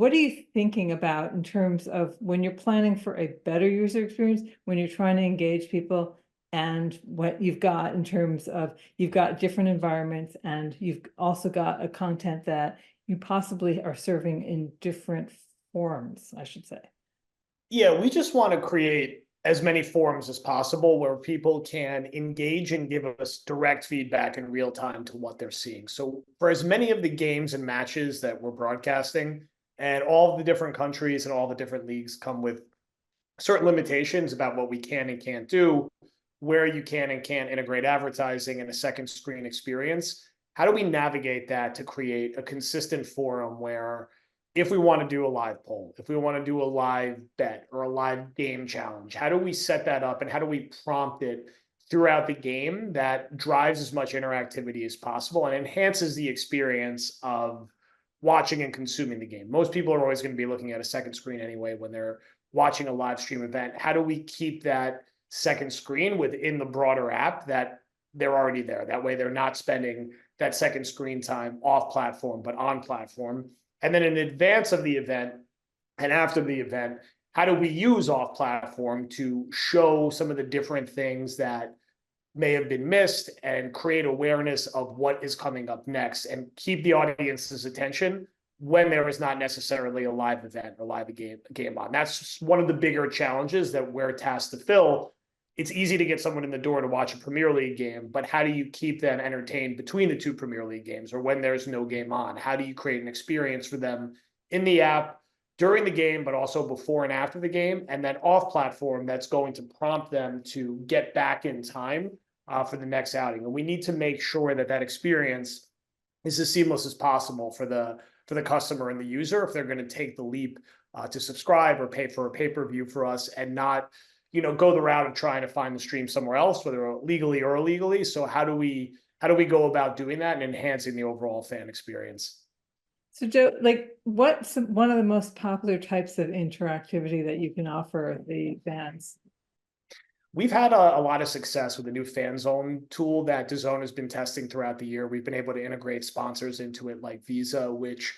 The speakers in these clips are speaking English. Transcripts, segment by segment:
what are you thinking about in terms of when you're planning for a better user experience, when you're trying to engage people, and what you've got in terms of you've got different environments, and you've also got a content that you possibly are serving in different forms, I should say. Yeah, we just want to create as many forums as possible where people can engage and give us direct feedback in real time to what they're seeing. So for as many of the games and matches that we're broadcasting, and all of the different countries and all the different leagues come with certain limitations about what we can and can't do, where you can and can't integrate advertising and a second screen experience. How do we navigate that to create a consistent forum where if we want to do a live poll, if we want to do a live bet or a live game challenge, how do we set that up and how do we prompt it throughout the game that drives as much interactivity as possible and enhances the experience of watching and consuming the game? Most people are always going to be looking at a second screen anyway when they're watching a live stream event. How do we keep that second screen within the broader app that they're already there? That way they're not spending that second screen time off platform, but on platform. And then in advance of the event and after the event, how do we use off platform to show some of the different things that may have been missed and create awareness of what is coming up next and keep the audience's attention when there is not necessarily a live event or live game on. That's one of the bigger challenges that we're tasked to fill. It's easy to get someone in the door to watch a Premier League game, but how do you keep them entertained between the two Premier League games or when there's no game on? How do you create an experience for them in the app during the game, but also before and after the game, and then off platform that's going to prompt them to get back in time for the next outing? And we need to make sure that that experience is as seamless as possible for the customer and the user if they're going to take the leap to subscribe or pay for a pay-per-view for us and not go the route of trying to find the stream somewhere else, whether legally or illegally. So how do we go about doing that and enhancing the overall fan experience? So Joe, like what's one of the most popular types of interactivity that you can offer the fans? We've had a lot of success with the new Fan Zone tool that DAZN has been testing throughout the year. We've been able to integrate sponsors into it like Visa, which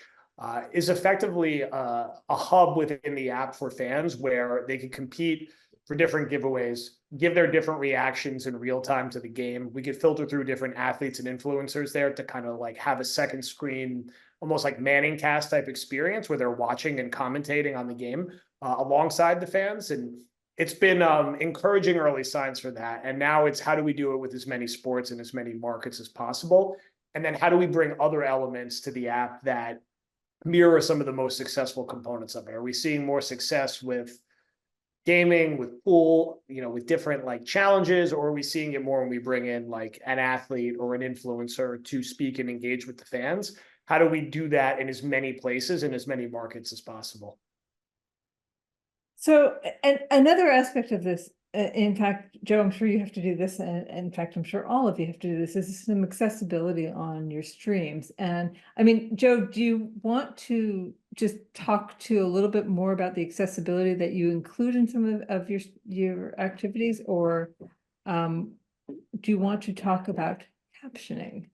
is effectively a hub within the app for fans where they can compete for different giveaways, give their different reactions in real time to the game. We could filter through different athletes and influencers there to kind of like have a second screen, almost like Manning cast type experience where they're watching and commentating on the game alongside the fans. And it's been encouraging early signs for that. And now it's how do we do it with as many sports and as many markets as possible? And then how do we bring other elements to the app that mirror some of the most successful components of it? Are we seeing more success with gaming, with pool, with different like challenges, or are we seeing it more when we bring in like an athlete or an influencer to speak and engage with the fans? How do we do that in as many places and as many markets as possible? So, and another aspect of this, in fact, Joe, I'm sure you have to do this, and in fact, I'm sure all of you have to do this, is some accessibility on your streams. And I mean, Joe, do you want to just talk to a little bit more about the accessibility that you include in some of your activities, or do you want to talk about captioning?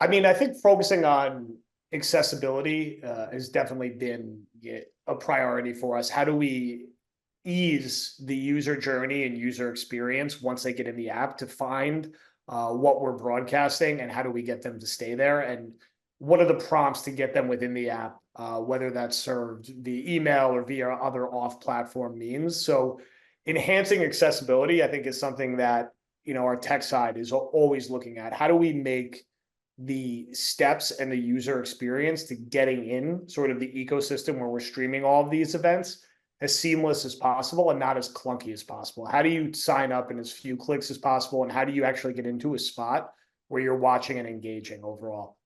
I mean, I think focusing on accessibility has definitely been a priority for us. How do we ease the user journey and user experience once they get in the app to find what we're broadcasting, and how do we get them to stay there? And what are the prompts to get them within the app, whether that's served via email or via other off-platform means? So enhancing accessibility, I think, is something that our tech side is always looking at. How do we make the steps and the user experience to getting in sort of the ecosystem where we're streaming all of these events as seamless as possible and not as clunky as possible? How do you sign up in as few clicks as possible? And how do you actually get into a spot where you're watching and engaging overall?